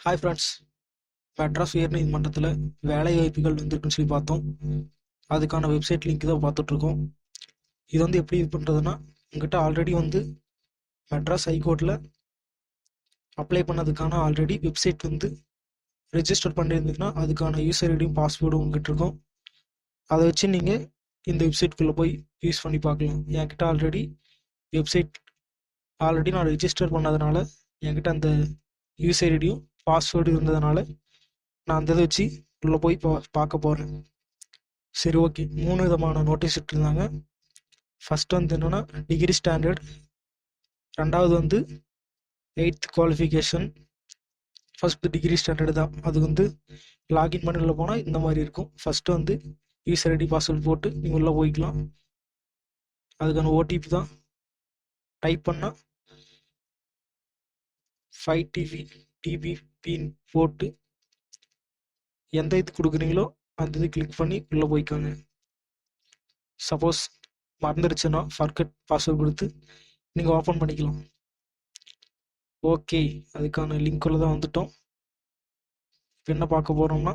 Hi friends. Madras உயர்நீதிமன்றத்தில் வேலை வாய்ப்புகள் வந்திருக்குன்னு சொல்லி பார்த்தோம். அதுக்கான வெப்சைட் லிங்க் தான் பார்த்துட்ருக்கோம். இது எப்படி இது பண்ணுறதுன்னா, உங்கள்கிட்ட ஆல்ரெடி மெட்ராஸ் ஹைகோர்ட்டில் அப்ளை பண்ணதுக்கான ஆல்ரெடி வெப்சைட் ரெஜிஸ்டர் பண்ணியிருந்தீங்கன்னா அதுக்கான யூசர் ஐடியும் பாஸ்வேர்டும் உங்ககிட்ட இருக்கும். அதை வச்சு நீங்கள் இந்த வெப்சைட்குள்ளே போய் யூஸ் பண்ணி பார்க்கலாம். என்கிட்ட ஆல்ரெடி நான் ரெஜிஸ்டர் பண்ணதுனால என்கிட்ட அந்த யூசர் ஐடியும் பாஸ்வேர்டு இருந்ததுனால நான் அந்த இதை வச்சு உள்ளே போய் பார்க்க போகிறேன். சரி, ஓகே. 3 விதமான நோட்டீஸ் விட்டுருந்தாங்க. ஃபர்ஸ்ட் என்னென்னா டிகிரி ஸ்டாண்டர்ட், ரெண்டாவது 8th qualification. First degree standard தான். அது லாகின் பண்ணி உள்ளே போனால் இந்த மாதிரி இருக்கும். ஃபர்ஸ்ட் யூசர் ஐடி பாஸ்வேர்டு போட்டு நீங்கள் உள்ளே போய்க்கலாம். அதுக்கான ஓடிபி தான் டைப் பண்ணால் 5 பின் போட்டு எந்த இது கொடுக்குறீங்களோ அந்த இது கிளிக் பண்ணி உள்ளே போய்க்காங்க. சப்போஸ் மறந்துடுச்சுன்னா ஃபர்கட் பாஸ்வேர்டு கொடுத்து நீங்கள் ஓப்பன் பண்ணிக்கலாம். ஓகே, அதுக்கான லிங்க்குள்ளே தான் வந்துட்டோம். இப்போ என்ன பார்க்க போகிறோம்னா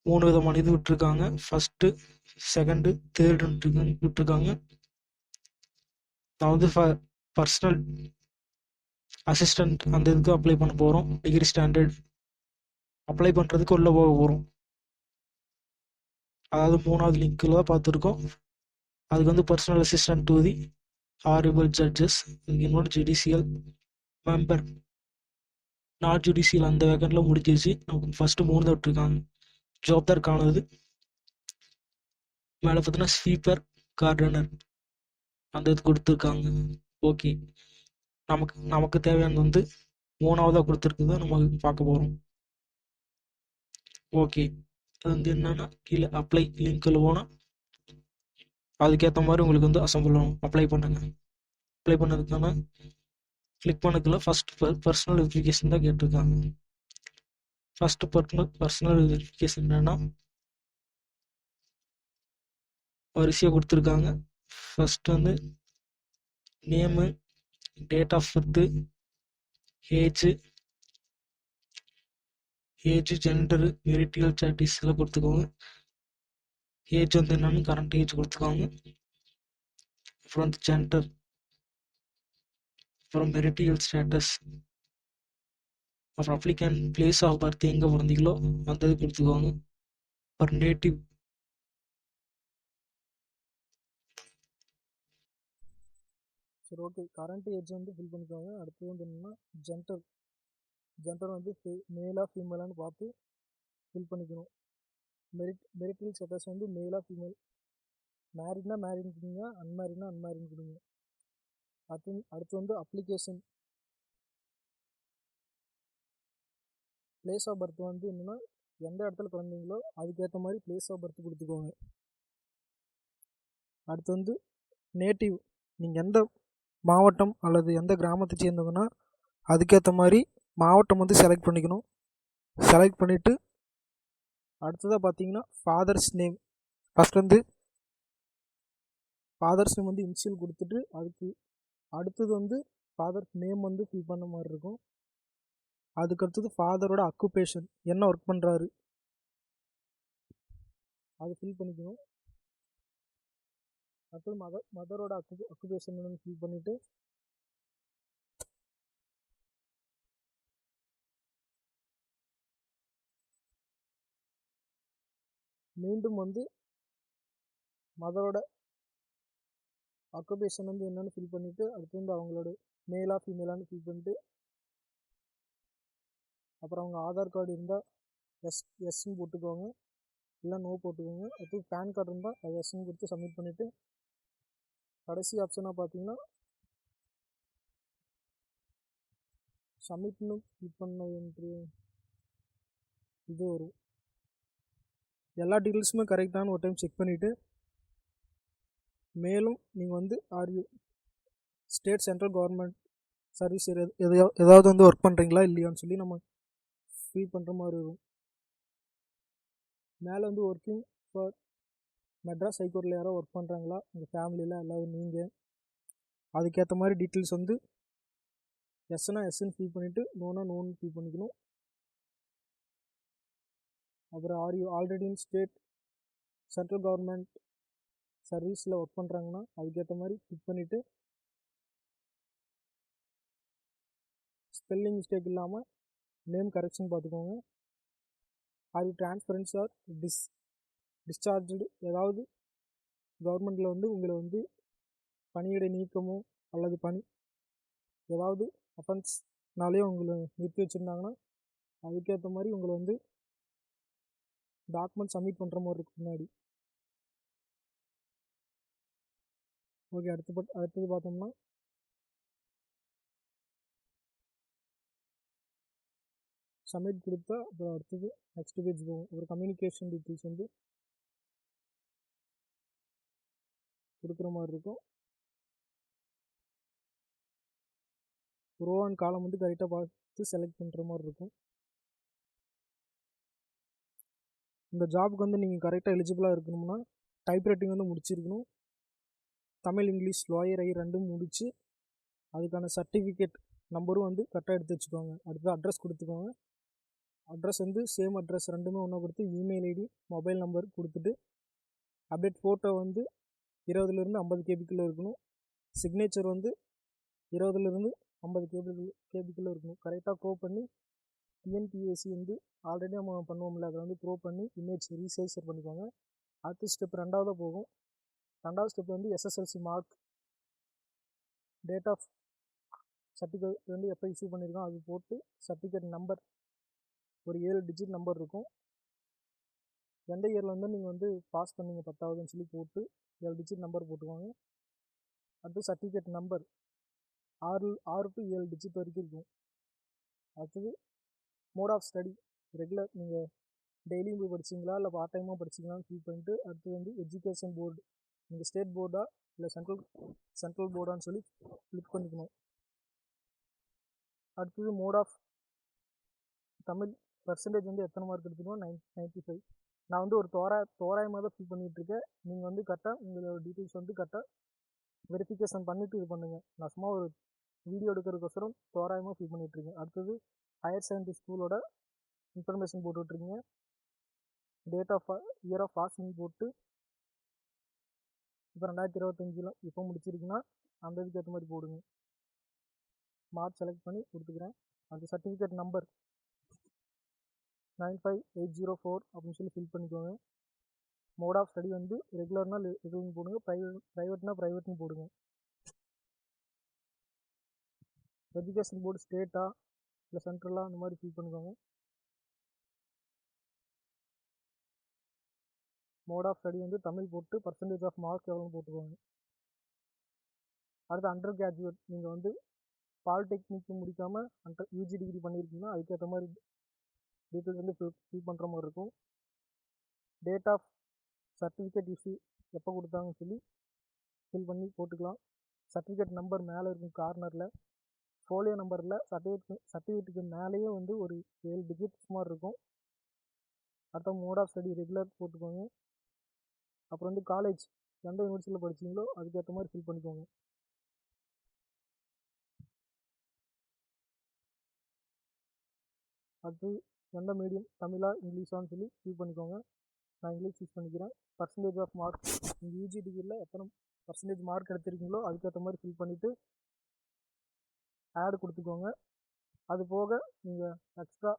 3 விதமான இது விட்டுருக்காங்க. ஃபஸ்ட்டு, செகண்டு, தேர்டுன்னு விட்டுருக்காங்க. நான் பர்சனல் அசிஸ்டண்ட் அந்த இதுக்கு அப்ளை பண்ண போகிறோம். டிகிரி ஸ்டாண்டர்ட் அப்ளை பண்ணுறதுக்கு உள்ளே போக போகிறோம். அதாவது 3வது லிங்க்கில் தான் பார்த்துருக்கோம். அதுக்கு personal assistant to the horrible judges, இன்னொரு ஜுடிஷியல் மெம்பர், நாட் ஜுடிஷியல் அந்த வேகன்ட்ல முடிஞ்சிருச்சு. நமக்கு ஃபர்ஸ்ட் 3 தான் விட்டுருக்காங்க. ஜாப்தார்க்கானது மேலே பார்த்தீங்கன்னா ஸ்வீப்பர், கார்டனர் அந்த இது கொடுத்துருக்காங்க. ஓகே, நமக்கு தேவையானது 3ஆவதாக கொடுத்துருக்குதான் நம்ம பார்க்க போகிறோம். ஓகே, அது என்னன்னா கீழே அப்ளை லிங்க்கில் போனால் அதுக்கேற்ற மாதிரி உங்களுக்கு அசம்பிள் அப்ளை பண்ணுங்க. அப்ளை பண்ணதுக்கான கிளிக் பண்ணதுல ஃபர்ஸ்ட் பர்சனல் வெரிஃபிகேஷன் தான் கேட்டிருக்காங்க. ஃபர்ஸ்ட் பர்சனல் வெரிஃபிகேஷன் என்னன்னா வரிசையாக கொடுத்துருக்காங்க. First name, date of birth, age, gender, marital status எல்லாம் கொடுத்துக்கோங்க. ஏஜ் என்னன்னு கரண்ட் ஏஜ் கொடுத்துக்கோங்க. அப்புறம் ஜெண்டர், அப்புறம் மெரிட்டியல் ஸ்டேட்டஸ், அப்புறம் அப்ளிகன் பிளேஸ் ஆஃப் பர்த் எங்கே பிறந்தீங்களோ அந்த இது கொடுத்துக்கோங்க. அப்புறம் நேட்டிவ், சரி ஓகே. கரண்ட் ஏஜ் ஃபில் பண்ணிக்கோங்க. அடுத்தது என்னன்னா ஜெண்டர் மேலா ஃபீமேலான்னு பார்த்து ஃபில் பண்ணிக்கணும். மெரிட்டல் ஸ்டேட்டஸ் மேலா ஃபீமேல், மேரிட்னா மேரின்னு கொடுங்க, அன்மேரிட்னா அன்மேரின்னு கொடுங்க. அடுத்து அப்ளிகேஷன் பிளேஸ் ஆஃப் பர்த் என்னன்னா எந்த இடத்துல பிறந்தீங்களோ அதுக்கேற்ற மாதிரி பிளேஸ் ஆஃப் பர்த் கொடுத்துக்கோங்க. அடுத்து நேட்டிவ், நீங்கள் எந்த மாவட்டம் அல்லது எந்த கிராமத்தை சேர்ந்தவங்கன்னா அதுக்கேற்ற மாதிரி மாவட்டம் செலக்ட் பண்ணிக்கணும். செலக்ட் பண்ணிவிட்டு அடுத்ததாக பார்த்தீங்கன்னா father's name. First father's name initial கொடுத்துட்டு அதுக்கு அடுத்தது ஃபாதர்ஸ் நேம் ஃபில் பண்ண மாதிரி இருக்கும். அதுக்கடுத்தது ஃபாதரோட அக்குபேஷன், என்ன ஒர்க் பண்ணுறாரு அது ஃபில் பண்ணிக்கணும். அடுத்தது மதரோட அக்குபேஷன் ஃபில் பண்ணிவிட்டு மீண்டும் மதரோட ஆக்குபேஷன் என்னன்னு ஃபில் பண்ணிவிட்டு அடுத்து அவங்களோட மேலா ஃபீமேலான்னு ஃபில் பண்ணிட்டு அப்புறம் அவங்க ஆதார் கார்டு இருந்தால் எஸ்ன்னு போட்டுக்கோங்க, இல்லை நோ போட்டுக்கோங்க. அடுத்து பேன் கார்டு இருந்தால் அது எஸ்ன்னு கொடுத்து சப்மிட் பண்ணிவிட்டு கடைசி ஆப்ஷனாக பார்த்தீங்கன்னா சப்மிட்னு கிளிக் பண்ண இது வரும். எல்லா டீட்டெயில்ஸுமே கரெக்டான ஒரு டைம் செக் பண்ணிவிட்டு மேலும் நீங்கள் ஆர்யூ ஸ்டேட் சென்ட்ரல் கவர்மெண்ட் சர்வீஸ் ஏதாவது ஒர்க் பண்ணுறீங்களா இல்லையான்னு சொல்லி நம்ம ஃபில் பண்ணுற மாதிரி வரும். மேலே ஒர்க்கிங் ஃபார் மெட்ராஸ் ஹைகோர்ட்டில் யாரோ ஒர்க் பண்ணுறாங்களா உங்கள் ஃபேமிலியில், அல்லாது நீங்கள் அதுக்கேற்ற மாதிரி டீட்டெயில்ஸ் எஸ்னா எஸ்ன்னு ஃபில் பண்ணிவிட்டு நோனா நோன்னு ஃபில் பண்ணிக்கணும். அப்புறம் are you already in state central government சர்வீஸில் ஒர்க் பண்ணுறாங்கன்னா அதுக்கேற்ற மாதிரி கிளிக் பண்ணிவிட்டு ஸ்பெல்லிங் மிஸ்டேக் இல்லாமல் நேம் கரெக்ஷன் பார்த்துக்கோங்க. ஆர் யூ ட்ரான்ஸ்ஃபரன்ஸ் ஆர் டிஸ்சார்ஜ்டு, ஏதாவது கவர்மெண்ட்டில் வந்து உங்களை வந்து பணியிடை நீக்கமோ அல்லது ஏதாவது அஃபென்ஸ்னாலே உங்களை நிறுத்தி வச்சுருந்தாங்கன்னா அதுக்கேற்ற மாதிரி உங்களை வந்து டாக்குமெண்ட் சப்மிட் பண்ணுற மாதிரி இருக்கும் முன்னாடி. ஓகே, அடுத்தது பார்த்தோம்னா சப்மிட் கொடுத்தா அப்புறம் அடுத்தது நெக்ஸ்ட் பேஜ் போகும். ஒரு கம்யூனிகேஷன் டீட்டெயில்ஸ் வந்து கொடுக்குற மாதிரி இருக்கும். ரோ அண்ட் காலம் வந்து கரெக்டாக பார்த்து செலக்ட் பண்ணுற மாதிரி இருக்கும். இந்த ஜாபுக்கு வந்து நீங்கள் கரெக்டாக எலிஜிபிளாக இருக்கணும்னா டைப் ரைட்டிங் வந்து முடிச்சிருக்கணும். தமிழ் இங்கிலீஷ் லோயர் ஐ ரெண்டும் முடித்து அதுக்கான சர்டிஃபிகேட் நம்பரும் வந்து கரெக்டாக எடுத்து வச்சுக்கோங்க. அடுத்து அட்ரஸ் கொடுத்துக்கோங்க. அட்ரஸ் வந்து சேம் அட்ரஸ் ரெண்டுமே ஒன்றா கொடுத்து இமெயில் ஐடி மொபைல் நம்பர் கொடுத்துட்டு அப்டேட் ஃபோட்டோ வந்து 20லேருந்து 50 கேபிக்குள்ளே இருக்கணும். சிக்னேச்சர் வந்து 20லேருந்து 50 கேபிக்குள்ளே இருக்கணும். கரெக்டாக க்ரோப் பண்ணி டிஎன்பிஎஸ்சி வந்து ஆல்ரெடி நம்ம பண்ணுவோம்ல அதை வந்து க்ரோப் பண்ணி இமேஜ் ரீசைசர் பண்ணிக்கோங்க. அடுத்த ஸ்டெப் ரெண்டாவதாக போகும். ரெண்டாவது ஸ்டெப் வந்து SSLC mark, date of certificate வந்து எப்போ இஷ்யூ பண்ணியிருக்கோம் அது போட்டு சர்டிஃபிகேட் நம்பர் ஒரு 7 டிஜிட் நம்பர் இருக்கும். எந்த இயரில் வந்து நீங்கள் வந்து பாஸ் பண்ணீங்க 10ஆவதுன்னு சொல்லி போட்டு 7 டிஜிட் நம்பர் போட்டுக்கோங்க. அடுத்து சர்டிஃபிகேட் நம்பர் 6 to 7 டிஜிட் வரைக்கும் இருக்கும். அடுத்தது மோட் ஆஃப் ஸ்டடி ரெகுலர் நீங்கள் டெய்லியும் போய் படிச்சிங்களா இல்லை பார்ட் டைமாக படிச்சிங்களான்னு ஃபில் பண்ணிட்டு அடுத்து வந்து எஜுகேஷன் போர்டு நீங்கள் ஸ்டேட் போர்டா இல்லை சென்ட்ரல் போர்டான்னு சொல்லி கிளிக் பண்ணிக்கணும். அடுத்தது மோட் ஆஃப் தமிழ் பர்சன்டேஜ் வந்து எத்தனை மார்க் எடுத்துக்கணும் 95. நான் வந்து ஒரு தோராயமாக தான் ஃபில் பண்ணிகிட்ருக்கேன். நீங்கள் வந்து கரெக்டாக உங்களோட டீட்டெயில்ஸ் வந்து கரெக்டாக வெரிஃபிகேஷன் பண்ணிவிட்டு இது பண்ணுங்கள். நான் சும்மா ஒரு வீடியோ எடுக்கிறதுக்கோசரம் தோராயமாக ஃபில் பண்ணிகிட்ருக்கேன். அடுத்தது ஹையர் செகண்டரி ஸ்கூலோட இன்ஃபர்மேஷன் போட்டு விட்ருக்கீங்க. Date of year of passing போட்டு இப்போ 2025 எப்போ முடிச்சிருக்குன்னா அந்த இதுக்கு ஏற்ற மாதிரி போடுங்க. மார்க் செலக்ட் பண்ணி கொடுத்துக்கிறேன். அந்த சர்டிஃபிகேட் நம்பர் 95804 அப்படின்னு சொல்லி ஃபில் பண்ணிக்கோங்க. மோட் ஆஃப் ஸ்டடி வந்து ரெகுலர்னா ரெகுலர்னு போடுங்க, ப்ரைவேட்னா ப்ரைவேட்னு போடுங்க. எஜுகேஷன் போர்டு ஸ்டேட்டா இல்லை சென்ட்ரலா அந்த மாதிரி ஃபில் பண்ணிக்கோங்க. மோட் ஆஃப் ஸ்டடி வந்து தமிழ் போட்டு பர்சன்டேஜ் ஆஃப் மார்க் எவ்வளோன்னு போட்டுக்கோங்க. அடுத்து அண்டர் கிராஜுவேட் நீங்கள் வந்து பாலிடெக்னிக் முடிக்காமல் யூஜி டிகிரி பண்ணியிருக்கீங்கன்னா அதுக்கேற்ற மாதிரி டீட்டெயில்ஸ் வந்து ஃபில் பண்ணுற மாதிரி இருக்கும். டேட் ஆஃப் சர்டிஃபிகேட் இஷ்யூ எப்போ கொடுத்தாங்கன்னு சொல்லி ஃபில் பண்ணி போட்டுக்கலாம். சர்டிஃபிகேட் நம்பர் மேலே இருக்கும் கார்னரில், ஃபோலியோ நம்பரில் சர்டிஃபிகேட்டுக்கு மேலேயே வந்து ஒரு 7 டிஜிட்ஸ் மாதிரி இருக்கும். அடுத்த மோட் ஆஃப் ஸ்டடி ரெகுலர் போட்டுக்கோங்க. அப்புறம் வந்து காலேஜ் எந்த யூனிவர்சிட்டியில் படிச்சிங்களோ அதுக்கேற்ற மாதிரி ஃபில் பண்ணிக்கோங்க. அடுத்து எந்த மீடியம் தமிழா இங்கிலீஷான்னு சொல்லி ஃபில் பண்ணிக்கோங்க. நான் இங்கிலீஷ் யூஸ் பண்ணிக்கிறேன். பர்சன்டேஜ் ஆஃப் மார்க் நீங்கள் யூஜி டிகிரியில் எத்தனை பர்சன்டேஜ் மார்க் எடுத்திருக்கீங்களோ அதுக்கேற்ற மாதிரி ஃபில் பண்ணிவிட்டு ஆட் கொடுத்துக்கோங்க. அது போக நீங்கள் எக்ஸ்ட்ரா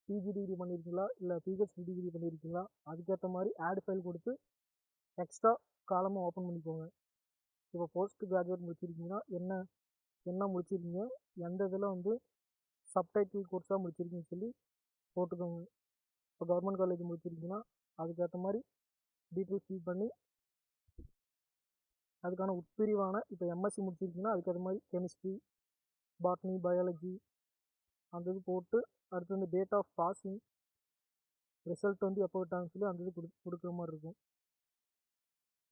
பிஜி டிகிரி பண்ணியிருக்கீங்களா இல்லை பிஹெச்டி டிகிரி பண்ணியிருக்கீங்களா அதுக்கேற்ற மாதிரி ஆட் ஃபைல் கொடுத்து எக்ஸ்ட்ரா காலமாக ஓப்பன் பண்ணிக்கோங்க. இப்போ போஸ்ட் கிராஜுவேட் முடிச்சிருக்கீங்கன்னா என்ன முடிச்சிருக்கீங்க, எந்த இதில் வந்து சப்டைட்டில் கோர்ஸாக முடிச்சிருக்கீங்கன்னு சொல்லி போட்டுக்கோங்க. இப்போ கவர்மெண்ட் காலேஜ் முடிச்சிருக்கீங்கன்னா அதுக்கேற்ற மாதிரி டீட்டெயில்ஸ் ஃபில் பண்ணி அதுக்கான உட்பிரிவான இப்போ எம்எஸ்சி முடிச்சிருக்கீங்கன்னா அதுக்கேற்ற மாதிரி கெமிஸ்ட்ரி, பாட்னி, பயாலஜி அந்த இது போட்டு அடுத்து வந்து டேட் ஆஃப் பாசிங் ரிசல்ட் வந்து எப்போ விட்டாங்கன்னு சொல்லி அந்த இது கொடுக்குற மாதிரி இருக்கும்.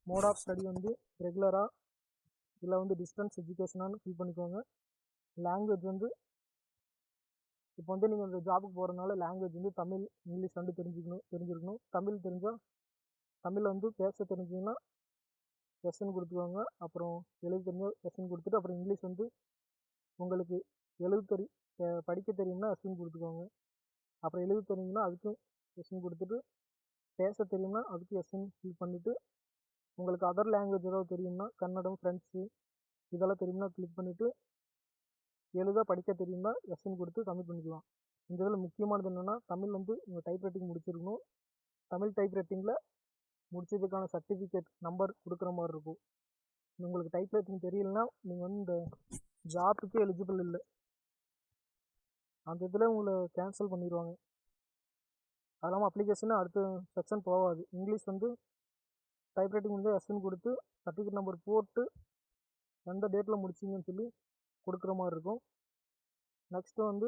மோட் ஆஃப் ஸ்டடி வந்து ரெகுலராக இல்லை வந்து டிஸ்டன்ஸ் எஜுகேஷனானு ஃபில் பண்ணிக்கோங்க. லாங்குவேஜ் வந்து இப்போ வந்து நீங்கள் இந்த ஜாபுக்கு போகிறதுனால லாங்குவேஜ் வந்து தமிழ் இங்கிலீஷ் ரெண்டு தெரிஞ்சிருக்கணும். தமிழ் தெரிஞ்சால் தமிழில் வந்து பேச தெரிஞ்சிங்கன்னா எஸ்ன்னு கொடுத்துக்கோங்க. அப்புறம் எழுத தெரிஞ்சால் எஸ்ன்னு கொடுத்துட்டு அப்புறம் இங்கிலீஷ் வந்து உங்களுக்கு படிக்க தெரியும்னா எஸ்ன்னு கொடுத்துக்கோங்க. அப்புறம் எழுத தெரியும்னா அதுக்கும் எஸ்ன்னு கொடுத்துட்டு, பேச தெரியும்னா அதுக்கு எஸ்ன்னு ஃபில் பண்ணிவிட்டு, உங்களுக்கு அதர் லாங்குவேஜ் ஏதாவது தெரியும்னா கன்னடம், ஃப்ரெண்ட்ஸு இதெல்லாம் தெரியும்னா கிளிக் பண்ணிவிட்டு, எழுத படிக்க தெரியும்னா எஸ்ன்னு கொடுத்து சப்மிட் பண்ணிக்கலாம். இந்த இதில் முக்கியமானது என்னென்னா, தமிழ் வந்து உங்கள் டைப் ரைட்டிங் முடிச்சிருக்கணும். தமிழ் டைப் ரைட்டிங்கில் முடிச்சதுக்கான சர்டிஃபிகேட் நம்பர் கொடுக்குற மாதிரி இருக்கும். உங்களுக்கு டைப் ரைட்டிங் தெரியலனா நீங்கள் வந்து இந்த ஜாப்புக்கு எலிஜிபிள் இல்லை. அந்த இதில் உங்களை கேன்சல் பண்ணிடுவாங்க. அது இல்லாமல் அப்ளிகேஷனு அடுத்த செக்ஷன் போகாது. இங்கிலீஷ் வந்து டைப் ரைட்டிங் வந்து எஸ்ன்னு கொடுத்து சர்டிஃபிகேட் நம்பர் போட்டு எந்த டேட்டில் முடிச்சிங்கன்னு சொல்லி கொடுக்குற மாதிரி இருக்கும். நெக்ஸ்ட்டு வந்து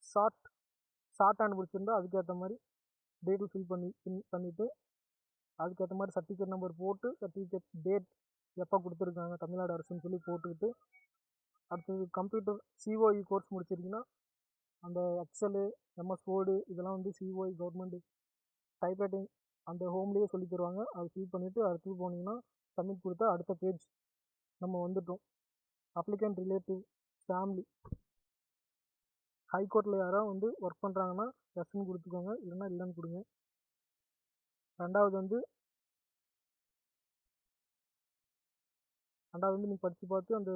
ஷார்ட் ஹேண்ட் முடிச்சிருந்தா அதுக்கேற்ற மாதிரி டேட்டில் ஃபில் பண்ணிவிட்டு அதுக்கேற்ற மாதிரி சர்டிஃபிகேட் நம்பர் போட்டு சர்டிஃபிகேட் டேட் எப்போ கொடுத்துருக்காங்க தமிழ்நாடு அரசுன்னு சொல்லி போட்டுக்கிட்டு, அடுத்தது கம்ப்யூட்டர் சிஓஇ கோர்ஸ் முடிச்சிருக்கீங்கன்னா அந்த எக்ஸலு, எம்எஸ் வேர்டு இதெல்லாம் வந்து சிஓஇ கவர்மெண்ட் டைப் ரைட்டிங் அந்த ஹோம்லேயே சொல்லி தருவாங்க. அதை ஃபில் பண்ணிவிட்டு அடுத்து போனீங்கன்னா சப்மிட் கொடுத்தா அடுத்த பேஜ் நம்ம வந்துட்டோம். அப்ளிகண்ட் ரிலேட்டிவ், ஃபேமிலி, ஹைகோர்ட்டில் யாராவது வந்து ஒர்க் பண்ணுறாங்கன்னா எஸ்ன்னு கொடுத்துக்கோங்க, இல்லைன்னா இல்லைன்னு கொடுங்க. ரெண்டாவது வந்து நீங்கள் படித்து பார்த்து அந்த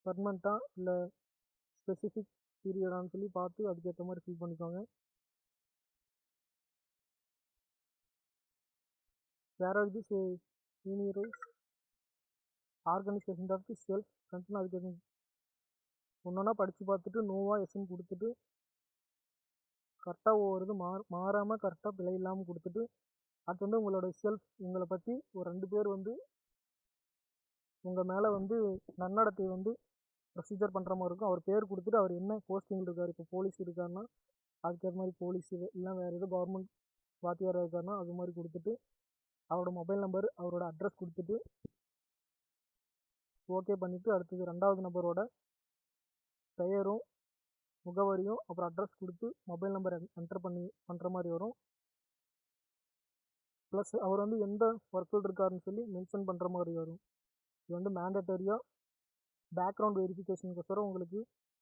பர்மனெண்ட்டாக இல்லை ஸ்பெசிஃபிக் பீரியடான்னு சொல்லி பார்த்து அதுக்கேற்ற மாதிரி ஃபில் பண்ணிக்கோங்க. வேற இது சீனியரைஸ் ஆர்கனைசேஷன் ஆஃப் தி செல்ஃப் ஃப்ரெண்ட்ஸ்னு அதுக்கு ஒன்றா படித்து பார்த்துட்டு நோவா எஸ்ன்னு கொடுத்துட்டு கரெக்டாக ஒவ்வொரு இது மாறாமல் கரெக்டாக பிழை இல்லாமல் கொடுத்துட்டு, அடுத்து வந்து உங்களோட உங்களை பற்றி ஒரு 2 பேர் வந்து உங்கள் மேலே வந்து நன்னடத்தை வந்து ப்ரொசீஜர் பண்ணுற மாதிரி இருக்கும். அவர் பேர் கொடுத்துட்டு அவர் என்ன போஸ்டிங்கில் இருக்கார். இப்போ போலீஸ் இருக்காருன்னா அதுக்கேற்ற மாதிரி போலீஸ், இல்லை வேறு எதுவும் கவர்மெண்ட் வாத்தியாராக இருக்காருன்னா அது மாதிரி கொடுத்துட்டு, அவரோட மொபைல் நம்பர், அவரோட அட்ரஸ் கொடுத்துட்டு ஓகே பண்ணிவிட்டு, அடுத்தது 2வது நபரோட பெயரும் முகவரியும் அப்புறம் அட்ரஸ் கொடுத்து மொபைல் நம்பர் என்டர் பண்ணுற மாதிரி வரும். ப்ளஸ் அவர் வந்து எந்த ஒர்க்கில் இருக்காருன்னு சொல்லி மென்ஷன் பண்ணுற மாதிரி வரும். இது வந்து மேண்டட்டரியாக பேக்ரவுண்ட் வெரிஃபிகேஷனுக்கோசரம் உங்களுக்கு